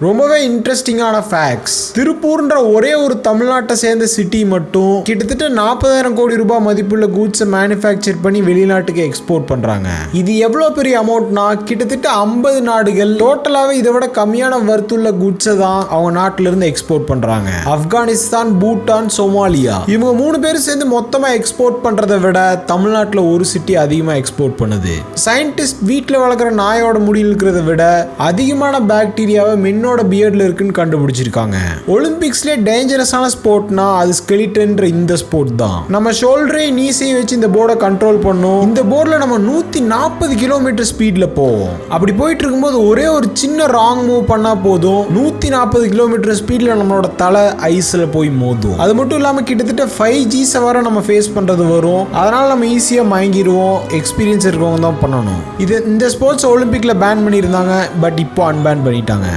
ரொம்பவே இன்ட்ரெஸ்டிங்கான ஃபேக்ட்ஸ். திருப்பூர்ன்ற ஒரே ஒரு தமிழ்நாட்டை சேர்ந்த சிட்டி மட்டும் கிட்டத்தட்ட 40,000 கோடி ரூபாய் மதிப்புள்ள கூட்ஸை மேனுஃபேக்சர் பண்ணி வெளிநாட்டுக்கு எக்ஸ்போர்ட் பண்றாங்க. இது எவ்வளவு பெரிய அமௌண்ட்னா கிட்டத்தட்ட 50 நாடுகள் டோட்டலாவே இதை விட கம்மியான வர்த்துள்ள கூட்ஸை தான் அவங்க நாட்டில இருந்து எக்ஸ்போர்ட் பண்றாங்க. ஆப்கானிஸ்தான், பூட்டான், சோமாலியா இவங்க 3 பேரும் சேர்ந்து மொத்தமா எக்ஸ்போர்ட் பண்றதை விட தமிழ்நாட்டில் ஒரு சிட்டி அதிகமா எக்ஸ்போர்ட் பண்ணுது. சயின்டிஸ்ட் வீட்டில் வளர்க்குற நாயோட முடியில் இருக்கிறத விட அதிகமான பாக்டீரியாவை பியர்ட்ல இருக்குன்னு கண்டுபிடிச்சிருக்காங்க. ஒலிம்பிக்ஸ்ல டேஞ்சரஸான ஸ்போர்ட்னா அது ஸ்கெலிட்டன்ற இந்த ஸ்போர்ட் தான். நம்ம ஷோல்டரை நீசை வச்சு இந்த போர்டை கண்ட்ரோல் பண்ணும். இந்த போர்ட்ல நம்ம 140 கிலோமீட்டர் ஸ்பீட்ல போவோம். அப்படி போயிட்டு இருக்கும்போது ஒரே ஒரு சின்ன ராங் மூவ் பண்ணா போதும் 140 கிலோமீட்டர் ஸ்பீட்ல நம்மளோட தலை ஐஸ்ல போய் மோதும். அது மட்டும் இல்லாம கிட்டத்தட்ட 5G வரை நம்ம ஃபேஸ் பண்றது வரும். அதனால நம்ம ஈஸியா மயங்கிடுவோம். எக்ஸ்பீரியன்ஸ் இருக்கவங்க தான் பண்ணணும். இந்த ஸ்போர்ட்ஸ் ஒலிம்பிக்ல பேன் பண்ணியிருந்தாங்க, பட் இப்போ அன்பேன் பண்ணிட்டாங்க.